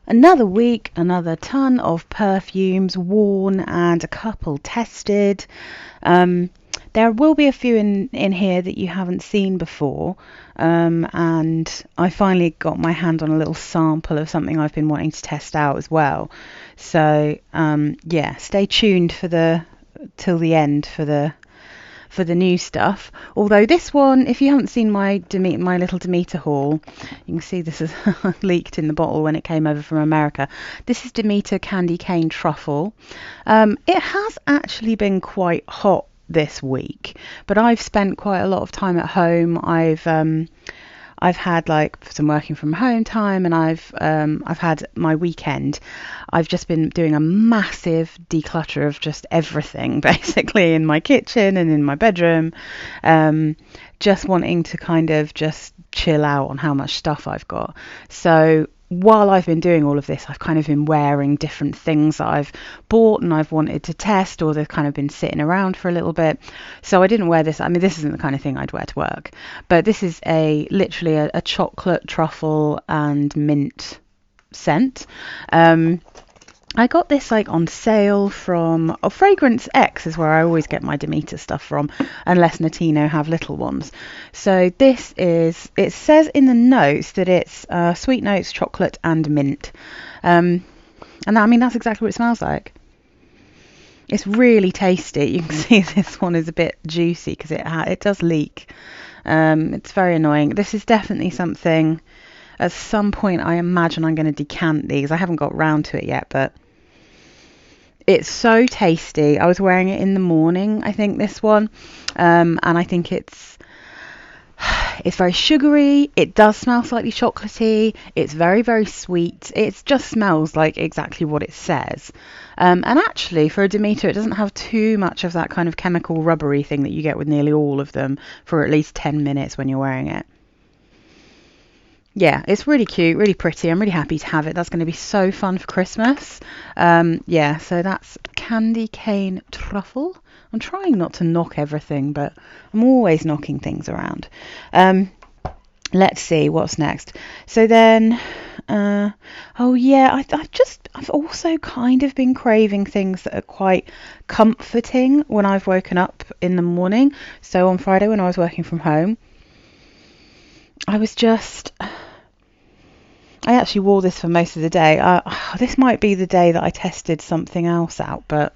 Another week, another ton of perfumes worn and a couple tested. Um, there will be a few in here that you haven't seen before. And I finally got my hand on a little sample of something I've been wanting to test out as well. So yeah, stay tuned till the end for the new stuff. Although this one, if you haven't seen my little Demeter haul, you can see this is leaked in the bottle when it came over from America. This is Demeter Candy Cane Truffle. It has actually been quite hot this week, but I've spent quite a lot of time at home. I've had like some working from home time, and I've had my weekend. I've just been doing a massive declutter of just everything, basically, in my kitchen and in my bedroom. Just wanting to kind of just chill out on how much stuff I've got. So while I've been doing all of this, I've kind of been wearing different things that I've bought and I've wanted to test, or they've kind of been sitting around for a little bit. So I didn't wear this. I mean, this isn't the kind of thing I'd wear to work, but this is literally a chocolate, truffle and mint scent. I got this like on sale from Fragrance X is where I always get my Demeter stuff from, unless Notino have little ones. So this is, it says in the notes that it's sweet notes, chocolate and mint. And I mean, that's exactly what it smells like. It's really tasty. You can see this one is a bit juicy because it does leak. It's very annoying. This is definitely something. At some point, I imagine I'm going to decant these. I haven't got round to it yet, but it's so tasty. I was wearing it in the morning, I think, this one. And I think it's very sugary. It does smell slightly chocolatey. It's very, very sweet. It just smells like exactly what it says. And actually, for a Demeter, it doesn't have too much of that kind of chemical rubbery thing that you get with nearly all of them for at least 10 minutes when you're wearing it. Yeah, it's really cute, really pretty. I'm really happy to have it. That's going to be so fun for Christmas. Yeah, so that's Candy Cane Truffle. I'm trying not to knock everything, but I'm always knocking things around. Let's see what's next. So then, oh yeah, I've also kind of been craving things that are quite comforting when I've woken up in the morning. So on Friday when I was working from home, I actually wore this for most of the day. This might be the day that I tested something else out, but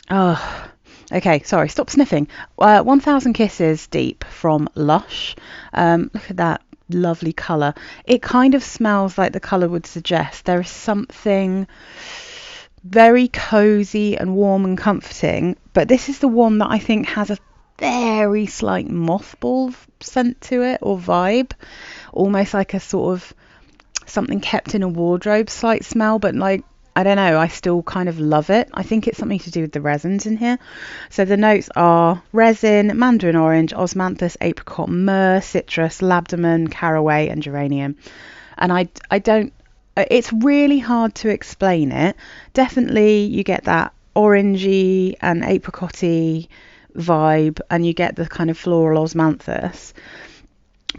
oh, okay, sorry, stop sniffing. 1000 Kisses Deep from Lush. Look at that lovely colour. It kind of smells like the colour would suggest. There is something very cozy and warm and comforting, but this is the one that I think has a very slight mothball scent to it, or vibe, almost like a sort of something kept in a wardrobe slight smell, but like, I don't know, I still kind of love it. I think it's something to do with the resins in here. So the notes are resin, mandarin orange, osmanthus, apricot, myrrh, citrus, labdaman, caraway and geranium. And I don't, it's really hard to explain it. Definitely you get that orangey and apricot-y vibe, and you get the kind of floral osmanthus,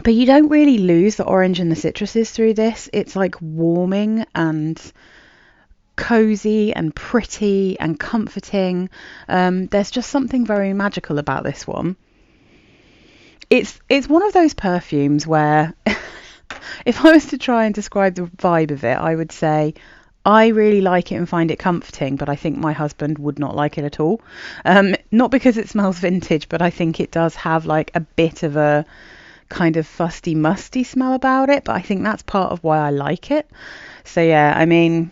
but you don't really lose the orange and the citruses through this. It's like warming and cozy and pretty and comforting. There's just something very magical about this one. It's one of those perfumes where if I was to try and describe the vibe of it, I would say I really like it and find it comforting, but I think my husband would not like it at all. Not because it smells vintage, but I think it does have like a bit of a kind of fusty, musty smell about it, but I think that's part of why I like it. So yeah, I mean,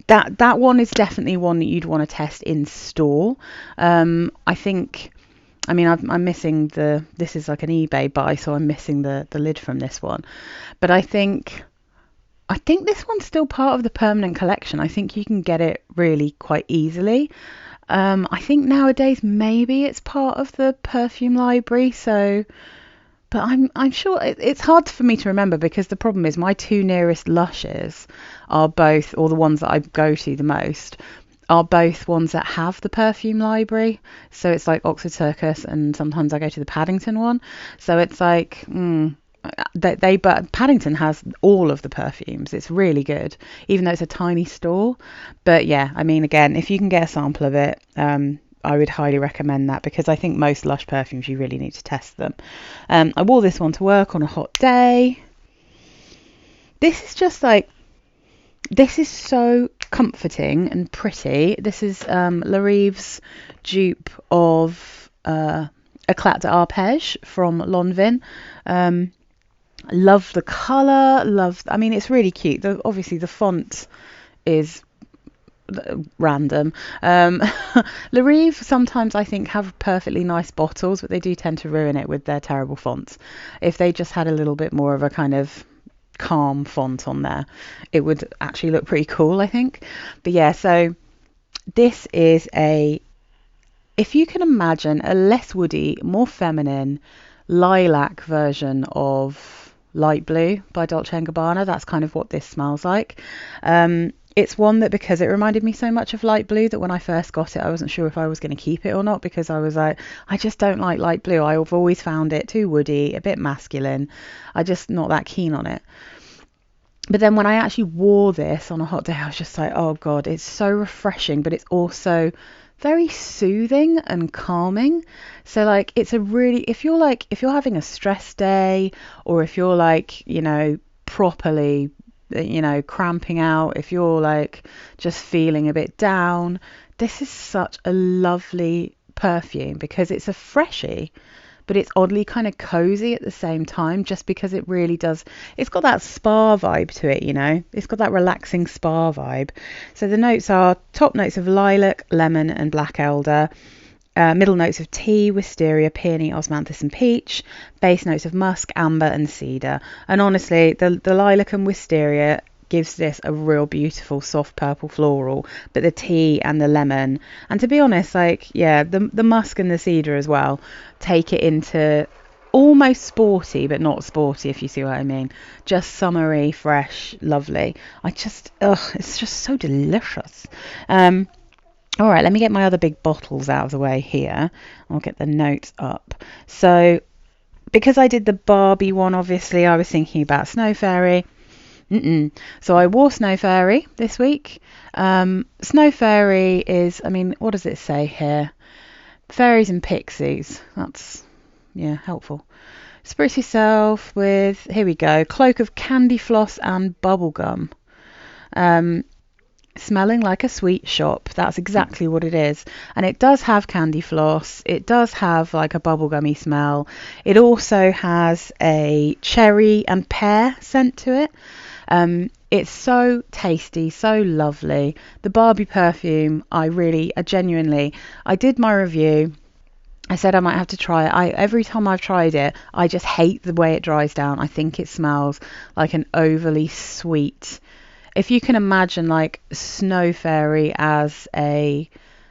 that one is definitely one that you'd want to test in store. I think, I mean, I'm missing this is like an eBay buy, so I'm missing the lid from this one, but I think this one's still part of the permanent collection. I think you can get it really quite easily. I think nowadays maybe it's part of the perfume library, so, but I'm sure it's hard for me to remember, because the problem is my two nearest Lushes are both, or the ones that I go to the most, are both ones that have the perfume library. So it's like Oxford Circus, and sometimes I go to the Paddington one. So it's like, but Paddington has all of the perfumes. It's really good, even though it's a tiny store. But yeah, I mean, again, if you can get a sample of it, I would highly recommend that, because I think most Lush perfumes, you really need to test them. I wore this one to work on a hot day. This is just like, this is so comforting and pretty. This is Rive's dupe of Eclat de Arpege from Lanvin. Love the colour, I mean, it's really cute. Obviously the font is random. Rive sometimes, I think, have perfectly nice bottles, but they do tend to ruin it with their terrible fonts. If they just had a little bit more of a kind of calm font on there, it would actually look pretty cool, I think. But yeah, so this is if you can imagine a less woody, more feminine lilac version of Light Blue by Dolce & Gabbana, that's kind of what this smells like. It's one that, because it reminded me so much of Light Blue, that when I first got it, I wasn't sure if I was going to keep it or not, because I was like, I just don't like Light Blue. I've always found it too woody, a bit masculine. I'm just not that keen on it. But then when I actually wore this on a hot day, I was just like, oh God, it's so refreshing, but it's also very soothing and calming. So like, it's a really, if you're having a stress day, or if you're like, properly, cramping out, if you're like just feeling a bit down, this is such a lovely perfume, because it's a freshie, but it's oddly kind of cozy at the same time, just because it really does. It's got that spa vibe to it, It's got that relaxing spa vibe. So the notes are top notes of lilac, lemon and black elder. Middle notes of tea, wisteria, peony, osmanthus and peach. Base notes of musk, amber and cedar. And honestly, the lilac and wisteria gives this a real beautiful soft purple floral, but the tea and the lemon, and to be honest, like, yeah, the musk and the cedar as well, take it into almost sporty, but not sporty, if you see what I mean. Just summery, fresh, lovely. It's just so delicious. All right, let me get my other big bottles out of the way here. I'll get the notes up. So because I did the Barbie one, obviously I was thinking about Snow Fairy. So I wore Snow Fairy this week. Snow Fairy is, I mean, what does it say here? Fairies and pixies. That's, yeah, helpful. Spruce yourself with, here we go, cloak of candy floss and bubblegum. Smelling like a sweet shop. That's exactly what it is. And it does have candy floss. It does have like a bubblegummy smell. It also has a cherry and pear scent to it. It's so tasty, so lovely. The Barbie perfume, I did my review. I said I might have to try it. Every time I've tried it, I just hate the way it dries down. I think it smells like an overly sweet. If you can imagine like Snow Fairy as a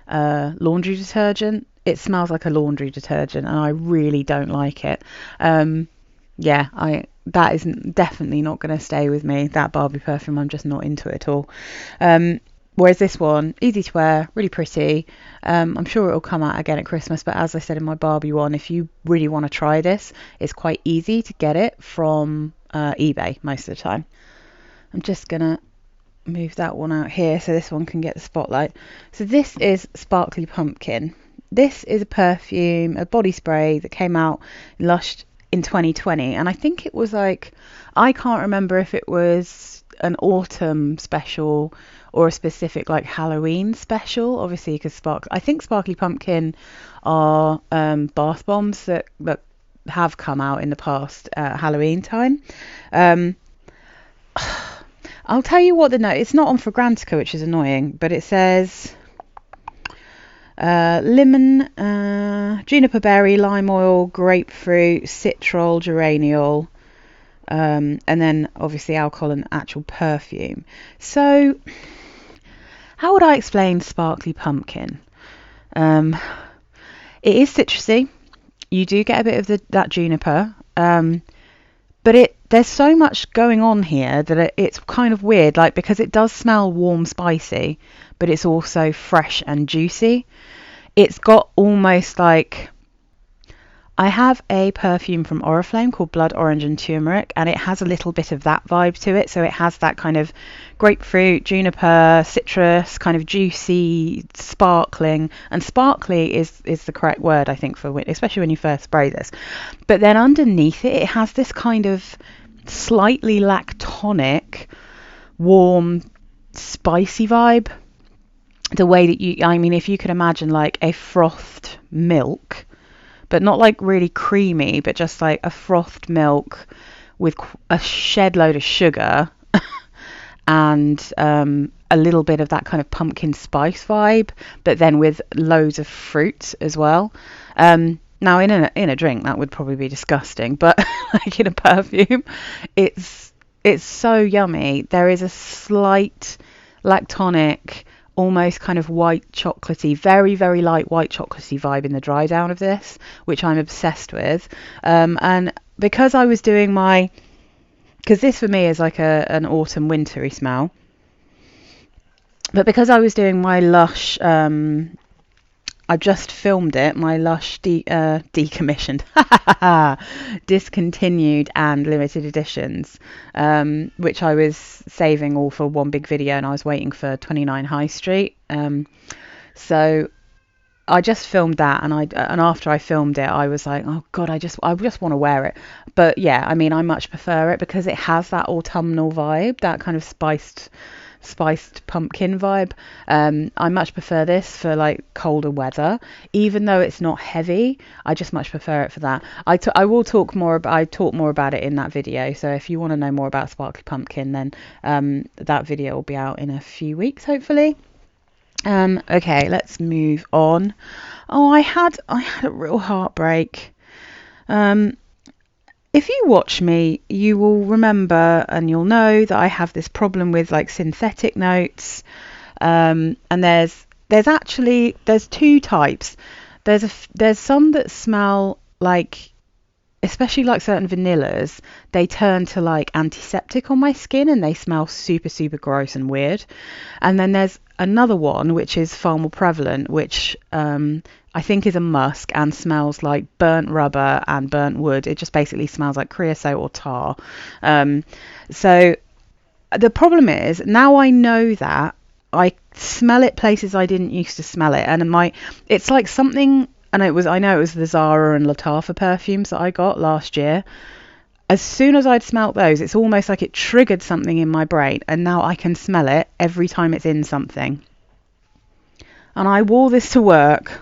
laundry detergent, it smells like a laundry detergent, and I really don't like it. That is definitely not going to stay with me. That Barbie perfume, I'm just not into it at all. Whereas this one, easy to wear, really pretty. I'm sure it'll come out again at Christmas, but as I said in my Barbie one, if you really want to try this, it's quite easy to get it from eBay most of the time. I'm just going to move that one out here so this one can get the spotlight. So this is Sparkly Pumpkin. This is a perfume, a body spray that came out in Lush in 2020, and I think it was like, I can't remember if it was an autumn special or a specific like Halloween special, obviously, because I think Sparkly Pumpkin are bath bombs that have come out in the past Halloween time. I'll tell you what the note, it's not on Fragrantica, which is annoying, but it says lemon, juniper berry, lime oil, grapefruit, citral, geraniol, and then obviously alcohol and actual perfume. So how would I explain Sparkly Pumpkin? It is citrusy. You do get a bit of that juniper, but there's so much going on here that it's kind of weird, like, because it does smell warm, spicy, but it's also fresh and juicy. It's got almost like, I have a perfume from Oriflame called Blood Orange and Turmeric, and it has a little bit of that vibe to it. So it has that kind of grapefruit, juniper, citrus, kind of juicy, sparkling. And sparkly is the correct word, I think, for especially when you first spray this. But then underneath it, it has this kind of slightly lactonic, warm, spicy vibe. The way that I mean, if you could imagine like a frothed milk, but not like really creamy, but just like a frothed milk with a shed load of sugar and a little bit of that kind of pumpkin spice vibe, but then with loads of fruit as well. Now in a drink that would probably be disgusting, but like in a perfume, it's so yummy. There is a slight lactonic, almost kind of white chocolatey, very, very light white chocolatey vibe in the dry down of this, which I'm obsessed with. And because I was doing because this for me is like an autumn wintry smell, but because I was doing my Lush, I've just filmed it, my Lush decommissioned, discontinued and limited editions, which I was saving all for one big video, and I was waiting for 29 High Street. So I just filmed that, and after I filmed it, I was like, oh God, I just want to wear it. But yeah, I mean, I much prefer it because it has that autumnal vibe, that kind of spiced pumpkin vibe. I much prefer this for like colder weather, even though it's not heavy. I just much prefer it for that. I will talk more about it in that video, so if you want to know more about sparkly pumpkin, then that video will be out in a few weeks, hopefully. Okay, let's move on. Oh, I had a real heartbreak. If you watch me, you will remember and you'll know that I have this problem with like synthetic notes. And there's two types. There's some that smell like, especially like certain vanillas, they turn to like antiseptic on my skin and they smell super, super gross and weird. And then there's another one which is far more prevalent, which I think is a musk and smells like burnt rubber and burnt wood. It just basically smells like creosote or tar. So the problem is, now I know that, I smell it places I didn't used to smell it, and it's like something. And I know it was the Zara and Latte perfumes that I got last year. As soon as I'd smelt those, it's almost like it triggered something in my brain, and now I can smell it every time it's in something. And I wore this to work.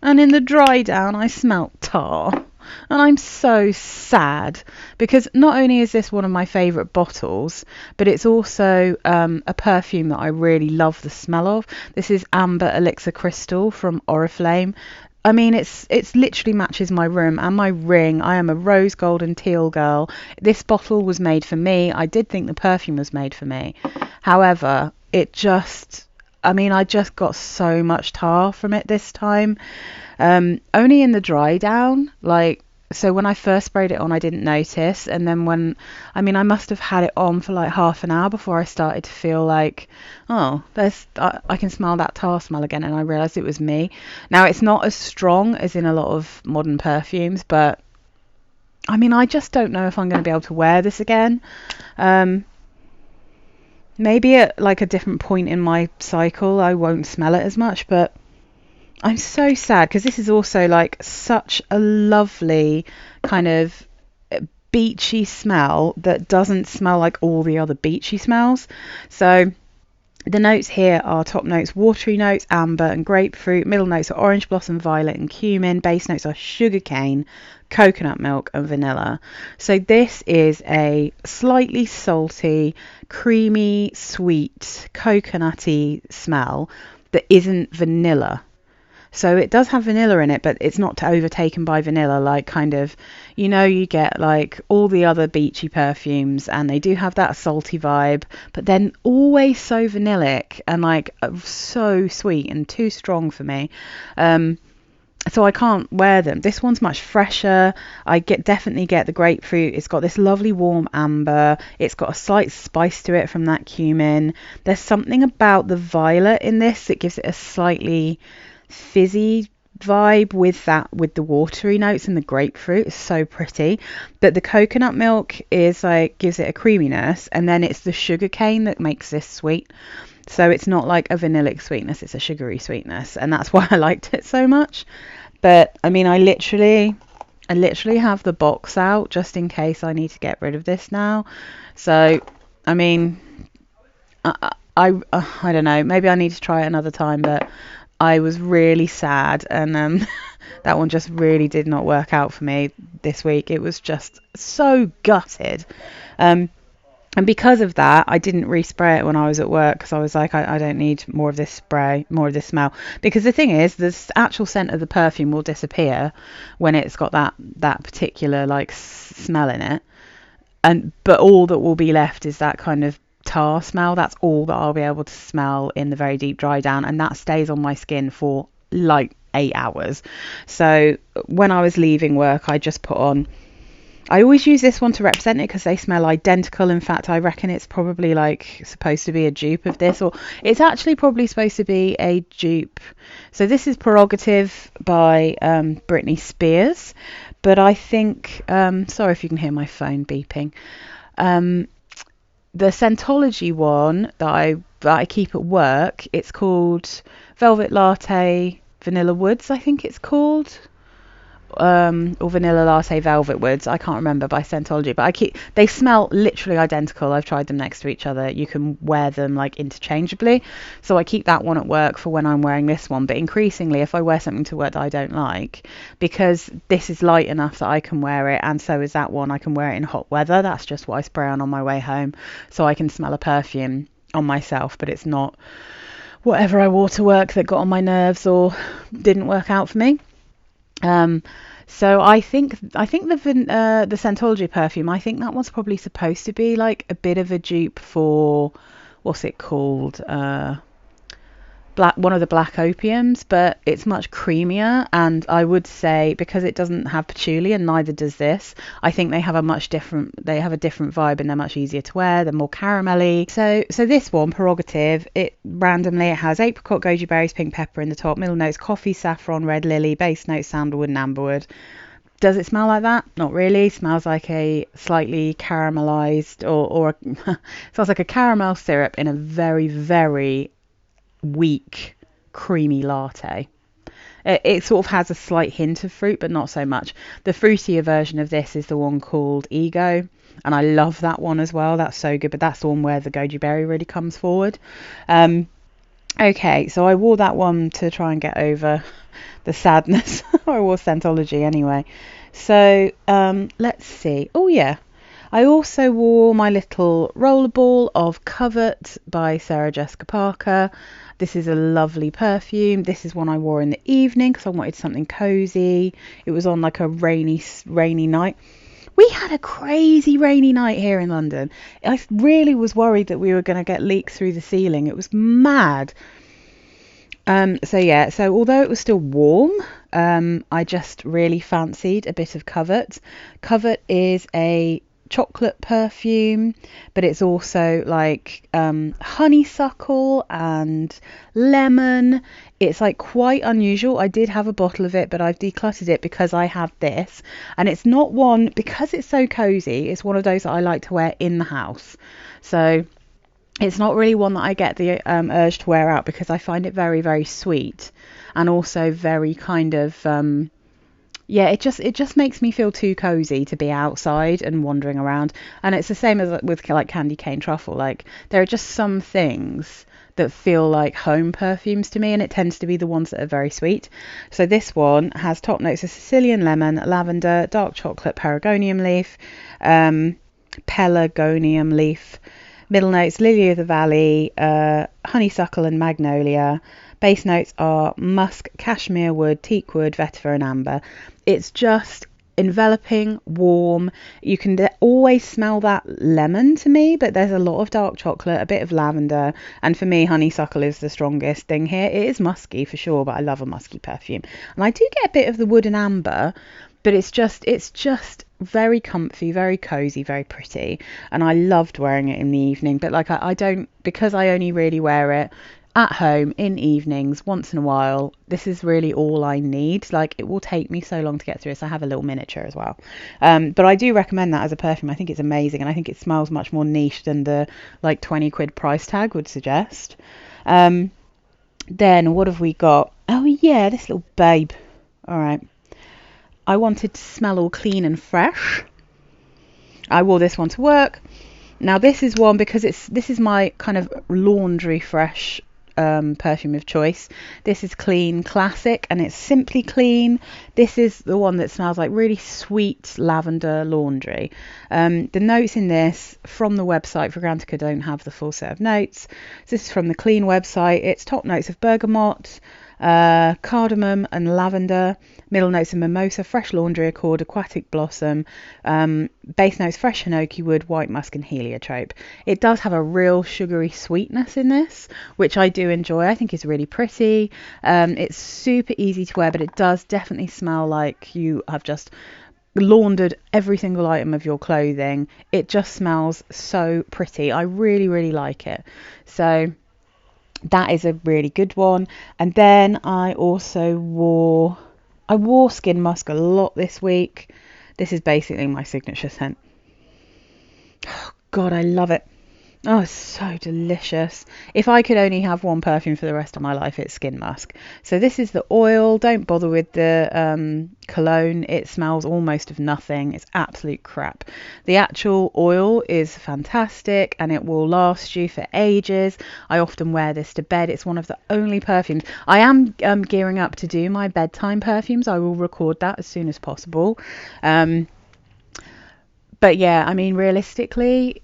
And in the dry down, I smelt tar. And I'm so sad because not only is this one of my favourite bottles, but it's also a perfume that I really love the smell of. This is Amber Elixir Crystal from Oriflame. I mean, it's literally matches my room and my ring. I am a rose gold and teal girl. This bottle was made for me. I did think the perfume was made for me. However, I just got so much tar from it this time. Only in the dry down, so when I first sprayed it on, I didn't notice, and then I must have had it on for like half an hour before I started to feel like, oh, I can smell that tar smell again, and I realised it was me. Now, it's not as strong as in a lot of modern perfumes, but I just don't know if I'm going to be able to wear this again. Maybe at like a different point in my cycle, I won't smell it as much, but I'm so sad because this is also like such a lovely kind of beachy smell that doesn't smell like all the other beachy smells. So the notes here are top notes, watery notes, amber and grapefruit. Middle notes are orange blossom, violet and cumin. Base notes are sugarcane, coconut milk and vanilla. So this is a slightly salty, creamy, sweet, coconutty smell that isn't vanilla. So it does have vanilla in it, but it's not overtaken by vanilla, like kind of, you get like all the other beachy perfumes and they do have that salty vibe, but then always so vanillic and like so sweet and too strong for me. So I can't wear them. This one's much fresher. I definitely get the grapefruit. It's got this lovely warm amber. It's got a slight spice to it from that cumin. There's something about the violet in this that gives it a slightly fizzy vibe with that, with the watery notes and the grapefruit. Is so pretty, but the coconut milk is like, gives it a creaminess, and then it's the sugar cane that makes this sweet. So it's not like a vanillic sweetness, it's a sugary sweetness, and that's why I liked it so much. But I mean, I literally have the box out just in case I need to get rid of this now. So I mean, I don't know, maybe I need to try it another time, but I was really sad, and that one just really did not work out for me this week. It was just so gutted. Um, and because of that, I didn't respray it when I was at work, because I was like, I don't need more of this spray, more of this smell. Because the thing is, the actual scent of the perfume will disappear when it's got that particular like smell in it. But all that will be left is that kind of tar smell. That's all that I'll be able to smell in the very deep dry down, and that stays on my skin for like 8 hours. So when I was leaving work, I just put on, I always use this one to represent it because they smell identical. In fact, I reckon it's probably like supposed to be a dupe of this, or it's actually probably supposed to be a dupe. So this is Prerogative by Britney Spears, but I think, sorry if you can hear my phone beeping. The Scentology one that I keep at work, it's called Velvet Latte Vanilla Woods, I think it's called. Or Vanilla Latte Velvet Woods, I can't remember, by Scentology, but they smell literally identical. I've tried them next to each other. You can wear them like interchangeably, so I keep that one at work for when I'm wearing this one. But increasingly, if I wear something to work that I don't like, because this is light enough that I can wear it, and so is that one, I can wear it in hot weather. That's just what I spray on my way home, so I can smell a perfume on myself, but it's not whatever I wore to work that got on my nerves or didn't work out for me. So I think the Scentology perfume, I think that one's probably supposed to be like a bit of a dupe for, what's it called? One of the black opiums, but it's much creamier, and I would say, because it doesn't have patchouli and neither does this, I think they have a different vibe, and they're much easier to wear. They're more caramelly. So this one, Prerogative, it has apricot, goji berries, pink pepper in the top, middle notes coffee, saffron, red lily, base notes sandalwood and amberwood. Does it smell like that? Not really. Smells like a slightly caramelized or smells like a caramel syrup in a very, very weak creamy latte. It sort of has a slight hint of fruit, but not so much. The fruitier version of this is the one called Ego, and I love that one as well. That's so good, but that's the one where the goji berry really comes forward. Okay, so I wore that one to try and get over the sadness. I wore Scentology anyway. So let's see. Oh yeah, I also wore my little rollerball of Covet by Sarah Jessica Parker. This is a lovely perfume. This is one I wore in the evening because I wanted something cozy. It was on like a rainy night. We had a crazy rainy night here in London. I really was worried that we were going to get leaks through the ceiling. It was mad. So although it was still warm, I just really fancied a bit of Covet. Covet is a chocolate perfume, but it's also like honeysuckle and lemon. It's like quite unusual. I did have a bottle of it, but I've decluttered it because I have this, and it's not one, because it's so cozy, it's one of those that I like to wear in the house. So it's not really one that I get the urge to wear out, because I find it very, very sweet, and also very kind of it just makes me feel too cozy to be outside and wandering around. And it's the same as with like candy cane truffle. Like, there are just some things that feel like home perfumes to me, and it tends to be the ones that are very sweet. So this one has top notes of Sicilian lemon, lavender, dark chocolate, pelargonium leaf, middle notes lily of the valley, honeysuckle and magnolia. Base notes are musk, cashmere wood, teak wood, vetiver and amber. It's just enveloping, warm. You can always smell that lemon to me, but there's a lot of dark chocolate, a bit of lavender, and for me honeysuckle is the strongest thing here. It is musky for sure, but I love a musky perfume, and I do get a bit of the wood and amber, but it's just very comfy, very cozy, very pretty, and I loved wearing it in the evening. But like I don't, because I only really wear it at home in evenings once in a while. This is really all I need. Like, it will take me so long to get through this. I have a little miniature as well, but I do recommend that as a perfume. I think it's amazing, and I think it smells much more niche than the like 20 quid price tag would suggest. Then what have we got? Oh yeah, this little babe. All right, I wanted to smell all clean and fresh. I wore this one to work. Now this is one because this is my kind of laundry fresh perfume of choice. This is Clean Classic, and it's Simply Clean. This is the one that smells like really sweet lavender laundry. The notes in this from the website, Prerogative don't have the full set of notes. So this is from the Clean website. It's top notes of bergamot, cardamom and lavender, middle notes of mimosa, fresh laundry accord, aquatic blossom, base notes fresh hinoki wood, white musk and heliotrope. It does have a real sugary sweetness in this, which I do enjoy. I think it's really pretty. It's super easy to wear, but it does definitely smell like you have just laundered every single item of your clothing. It just smells so pretty. I really, really like it. So that is a really good one. And then I also wore Skin Musk a lot this week. This is basically my signature scent. Oh God, I love it. Oh, it's so delicious. If I could only have one perfume for the rest of my life, it's Skin Musk. So this is the oil. Don't bother with the cologne. It smells almost of nothing. It's absolute crap. The actual oil is fantastic and it will last you for ages. I often wear this to bed. It's one of the only perfumes. I am gearing up to do my bedtime perfumes. I will record that as soon as possible. But yeah, I mean, realistically,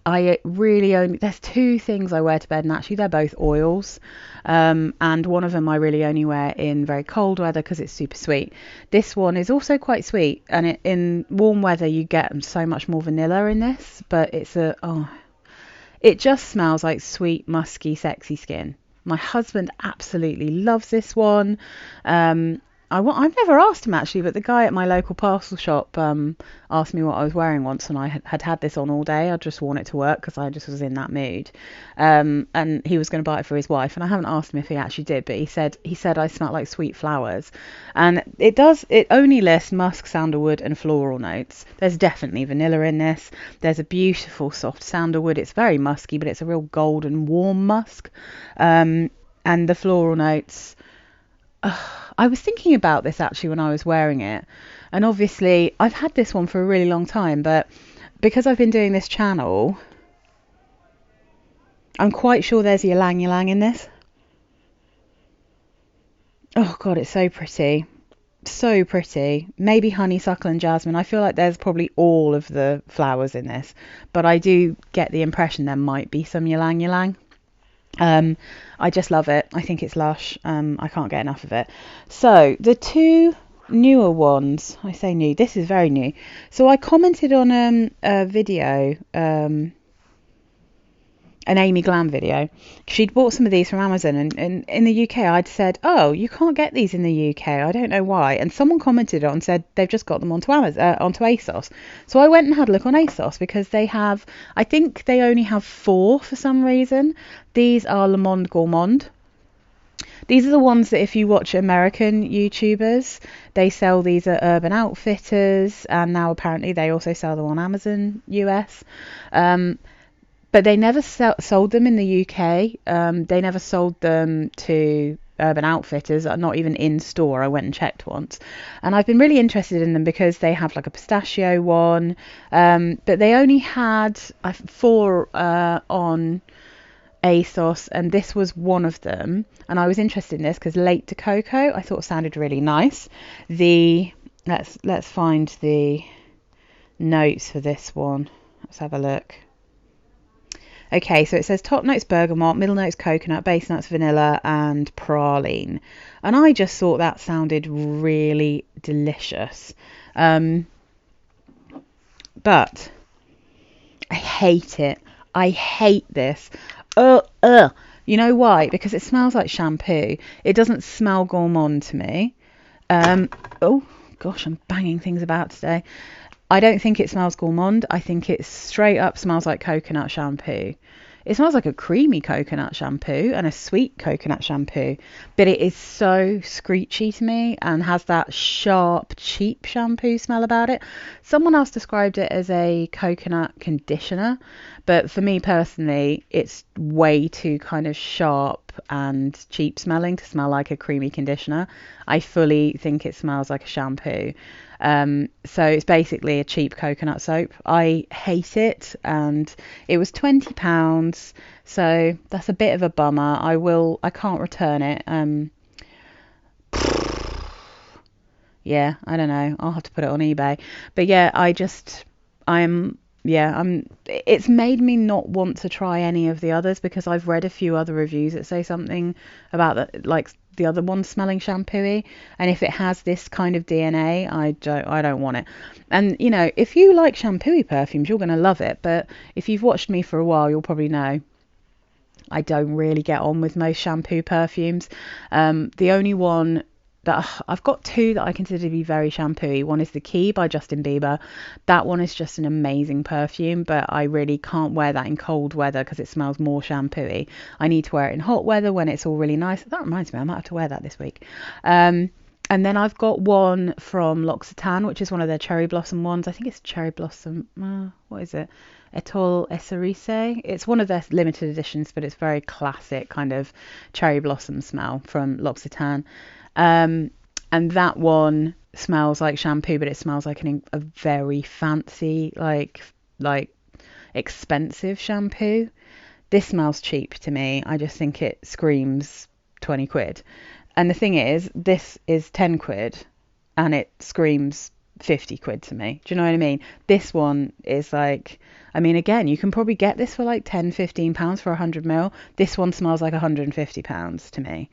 I really there's two things I wear to bed, and actually they're both oils, and one of them I really only wear in very cold weather because it's super sweet. This one is also quite sweet, and in warm weather you get so much more vanilla in this, but it just smells like sweet, musky, sexy skin. My husband absolutely loves this one. I've never asked him actually, but the guy at my local parcel shop asked me what I was wearing once, and I had this on all day. I just worn it to work because I just was in that mood. And he was going to buy it for his wife, and I haven't asked him if he actually did, but he said I smelled like sweet flowers. And it only lists musk, sandalwood and floral notes. There's definitely vanilla in this. There's a beautiful soft sandalwood. It's very musky, but it's a real golden warm musk. And the floral notes, I was thinking about this actually when I was wearing it, and obviously I've had this one for a really long time, but because I've been doing this channel, I'm quite sure there's ylang ylang in this. Oh God, it's so pretty. So pretty. Maybe honeysuckle and jasmine. I feel like there's probably all of the flowers in this, but I do get the impression there might be some ylang ylang. I just love it. I think it's lush. I can't get enough of it. So the two newer ones, I say new, this is very new. So I commented on a video, an Amy Glam video. She'd bought some of these from Amazon, and in the UK I'd said, oh, you can't get these in the UK, I don't know why. And someone commented on and said they've just got them onto Amazon, onto ASOS. So I went and had a look on ASOS because they have, I think they only have 4 for some reason. These are Le Monde Gourmand. These are the ones that if you watch American YouTubers, they sell these at Urban Outfitters, and now apparently they also sell them on Amazon US. But they never sold them in the UK. They never sold them to Urban Outfitters, not even in store. I went and checked once. And I've been really interested in them because they have like a pistachio one. But they only had 4 on ASOS, and this was one of them. And I was interested in this because Lait de Coco I thought sounded really nice. Let's find the notes for this one. Let's have a look. Okay, so it says top notes bergamot, middle notes coconut, base notes vanilla and praline. And I just thought that sounded really delicious. But I hate it. I hate this. You know why? Because it smells like shampoo. It doesn't smell gourmand to me. Oh gosh, I'm banging things about today. I don't think it smells gourmand. I think it straight up smells like coconut shampoo. It smells like a creamy coconut shampoo and a sweet coconut shampoo, but it is so screechy to me and has that sharp, cheap shampoo smell about it. Someone else described it as a coconut conditioner, but for me personally, it's way too kind of sharp and cheap smelling to smell like a creamy conditioner. I fully think it smells like a shampoo. So it's basically a cheap coconut soap. I hate it, and it was £20, so that's a bit of a bummer. I can't return it. Yeah, I don't know. I'll have to put it on eBay. But yeah, it's made me not want to try any of the others because I've read a few other reviews that say something about that, like the other one smelling shampooey, and if it has this kind of DNA, I don't want it. And you know, if you like shampooey perfumes, you're going to love it, but if you've watched me for a while, you'll probably know I don't really get on with most shampoo perfumes. The only one that I've got two that I consider to be very shampooey. One is the Key by Justin Bieber. That one is just an amazing perfume, but I really can't wear that in cold weather because it smells more shampooey. I need to wear it in hot weather when it's all really nice. That reminds me, I might have to wear that this week. And then I've got one from L'Occitane, which is one of their cherry blossom ones. I think it's cherry blossom. What is it? Étoile et Cerise. It's one of their limited editions, but it's very classic kind of cherry blossom smell from L'Occitane. And that one smells like shampoo, but it smells like a very fancy, like expensive shampoo. This smells cheap to me. I just think it screams 20 quid. And the thing is, this is 10 quid and it screams 50 quid to me. Do you know what I mean? This one is like, I mean, again, you can probably get this for like £10-15 for 100ml. This one smells like £150 to me.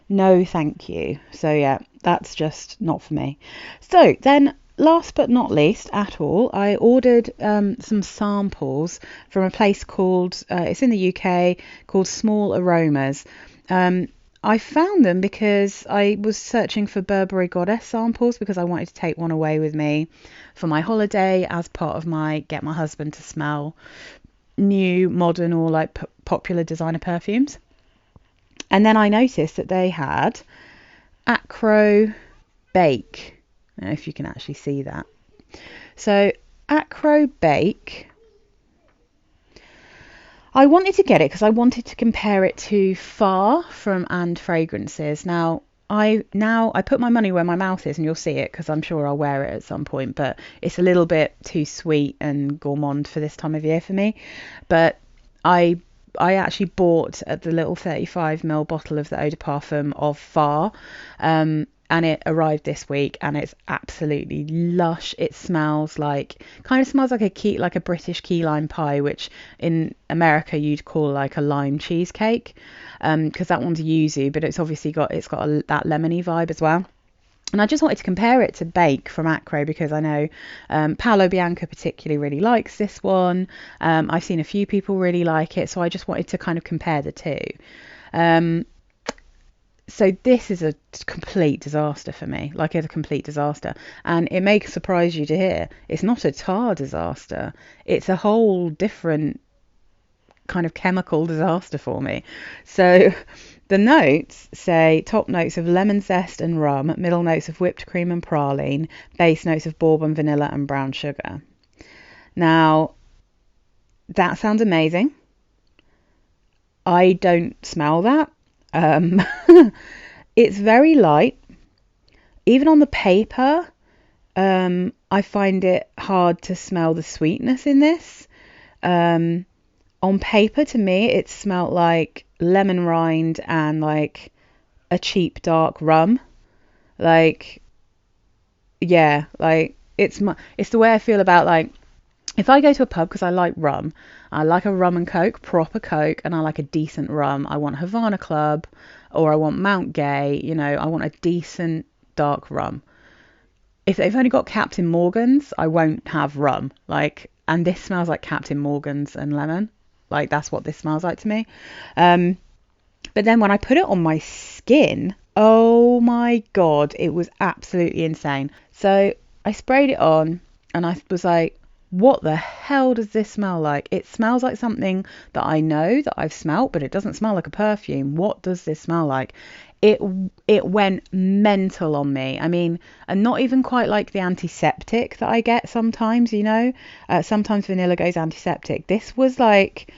No, thank you. So yeah, that's just not for me. So then, last but not least at all, I ordered some samples from a place called, it's in the UK, called Small Aromas. I found them because I was searching for Burberry Goddess samples because I wanted to take one away with me for my holiday as part of my get my husband to smell new, modern, or like popular designer perfumes. And then I noticed that they had Akro Bake. I don't know if you can actually see that. So Akro Bake, I wanted to get it because I wanted to compare it to Far from And Fragrances. Now I put my money where my mouth is, and you'll see it because I'm sure I'll wear it at some point, but it's a little bit too sweet and gourmand for this time of year for me. But I actually bought the little 35ml bottle of the eau de parfum of Far, and it arrived this week, and it's absolutely lush. It smells like a British key lime pie, which in America you'd call like a lime cheesecake, because that one's yuzu, but it's obviously got that lemony vibe as well. And I just wanted to compare it to Bake from Acro because I know Paolo Bianca particularly really likes this one. I've seen a few people really like it, so I just wanted to kind of compare the two. So this is a complete disaster for me, like it's a complete disaster. And it may surprise you to hear, it's not a tar disaster. It's a whole different kind of chemical disaster for me. So the notes say top notes of lemon zest and rum, middle notes of whipped cream and praline, base notes of bourbon, vanilla and brown sugar. Now, that sounds amazing. I don't smell that. It's very light. Even on the paper, I find it hard to smell the sweetness in this. On paper, to me, it smelled like lemon rind and like a cheap dark rum. Like, yeah, like it's the way I feel about, like, if I go to a pub, because I like rum, I like a rum and coke, proper coke, and I like a decent rum. I want Havana Club, or I want Mount Gay, you know, I want a decent dark rum. If they've only got Captain Morgan's, I won't have rum. Like, and this smells like Captain Morgan's and lemon. Like, that's what this smells like to me. But then when I put it on my skin, oh my God, it was absolutely insane. So I sprayed it on and I was like, what the hell does this smell like? It smells like something that I know that I've smelt, but it doesn't smell like a perfume. What does this smell like? It went mental on me. I mean, and not even quite like the antiseptic that I get sometimes, you know. Sometimes vanilla goes antiseptic. This was like,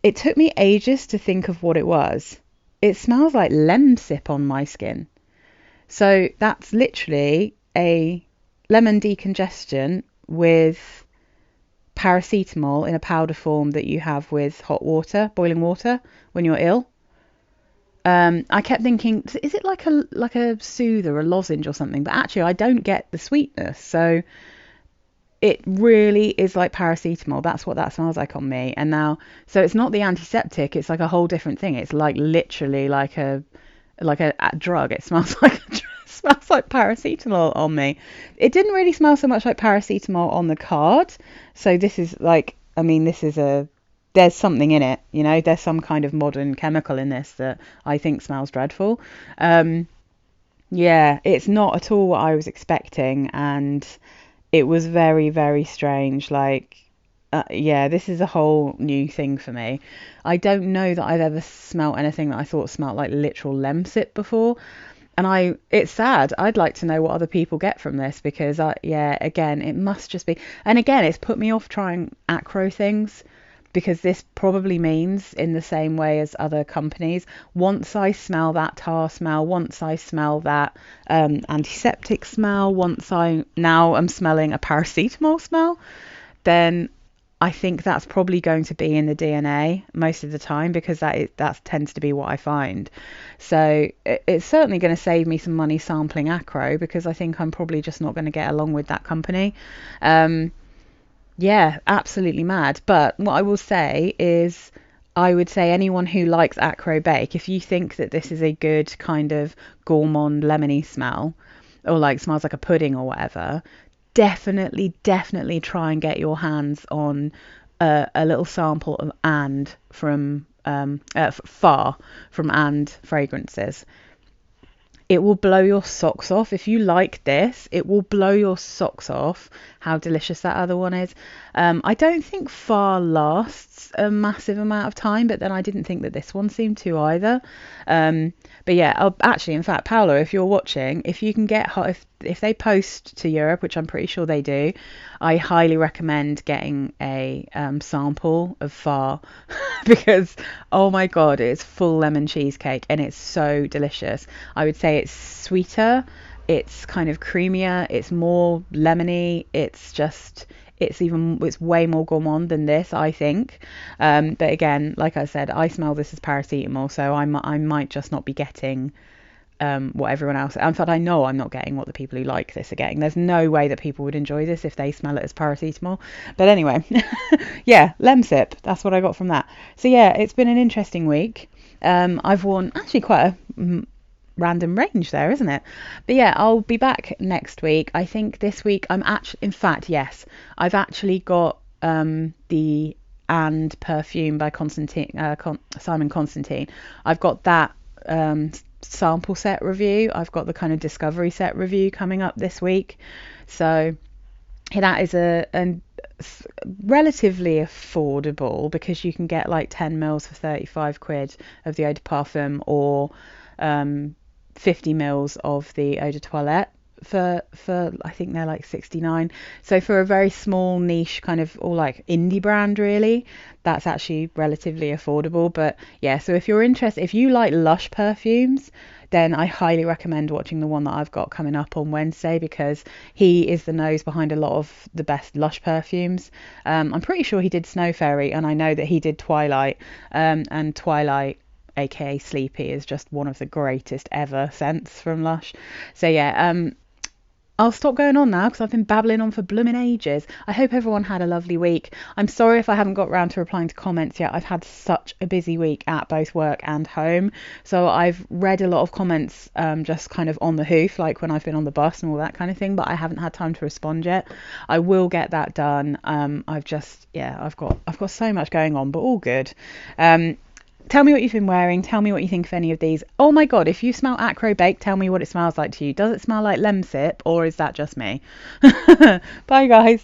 it took me ages to think of what it was. It smells like Lemsip on my skin. So that's literally a lemon decongestant with paracetamol in a powder form that you have with hot water, boiling water, when you're ill. I kept thinking, is it like a soother, a lozenge or something? But actually, I don't get the sweetness. So it really is like paracetamol. That's what that smells like on me. And now, so it's not the antiseptic. It's like a whole different thing. It's like literally like a drug. It smells like smells like paracetamol on me. It didn't really smell so much like paracetamol on the card. So this is like, I mean, there's something in it, you know, there's some kind of modern chemical in this that I think smells dreadful. Yeah, it's not at all what I was expecting, and it was very, very strange. Like, yeah, this is a whole new thing for me. I don't know that I've ever smelt anything that I thought smelt like literal Lemsip before. And it's sad. I'd like to know what other people get from this, because yeah, again, it must just be, and again, it's put me off trying Acro things, because this probably means, in the same way as other companies, once I smell that tar smell, once I smell that antiseptic smell, now I'm smelling a paracetamol smell, then I think that's probably going to be in the DNA most of the time, because that tends to be what I find. So it's certainly going to save me some money sampling Acro, because I think I'm probably just not going to get along with that company. Yeah, absolutely mad. But what I will say is, I would say anyone who likes Akro Bake, if you think that this is a good kind of gourmand lemony smell, or like smells like a pudding or whatever, definitely try and get your hands on a little sample of And from Far from And fragrances. It will blow your socks off. If you like this, it will blow your socks off how delicious that other one is. I don't think Far lasts a massive amount of time, but then I didn't think that this one seemed to either. But yeah, actually, in fact, Paolo, if you're watching, if you can get hot, if they post to Europe, which I'm pretty sure they do, I highly recommend getting a sample of Far because, oh my God, it's full lemon cheesecake and it's so delicious. I would say it's sweeter, it's kind of creamier, it's more lemony, it's way more gourmand than this, I think. But again, like I said, I smell this as paracetamol, so I might just not be getting what everyone else. In fact, I know I'm not getting what the people who like this are getting. There's no way that people would enjoy this if they smell it as paracetamol. But anyway, yeah, Lemsip, that's what I got from that. So yeah, it's been an interesting week. I've worn actually quite a random range there, isn't it? But yeah, I'll be back next week. I think this week in fact, yes, I've actually got the And perfume by Simon Constantine. I've got that sample set review. I've got the kind of discovery set review coming up this week. So that is a relatively affordable, because you can get like 10 mils for 35 quid of the eau de parfum, or 50 mils of the eau de toilette for I think they're like 69. So for a very small niche kind of, or like indie brand really, that's actually relatively affordable. But yeah, so if you're interested, if you like Lush perfumes, then I highly recommend watching the one that I've got coming up on Wednesday, because he is the nose behind a lot of the best Lush perfumes. I'm pretty sure he did Snow Fairy, and I know that he did Twilight, and Twilight, aka Sleepy, is just one of the greatest ever scents from Lush. So yeah, I'll stop going on now, because I've been babbling on for blooming ages. I hope everyone had a lovely week. I'm sorry if I haven't got around to replying to comments yet. I've had such a busy week at both work and home. So I've read a lot of comments just kind of on the hoof, like when I've been on the bus and all that kind of thing, but I haven't had time to respond yet. I will get that done. I've got so much going on, but all good. Tell me what you've been wearing. Tell me what you think of any of these. Oh my God, if you smell Akro Bake, tell me what it smells like to you. Does it smell like Lemsip, or is that just me? Bye, guys.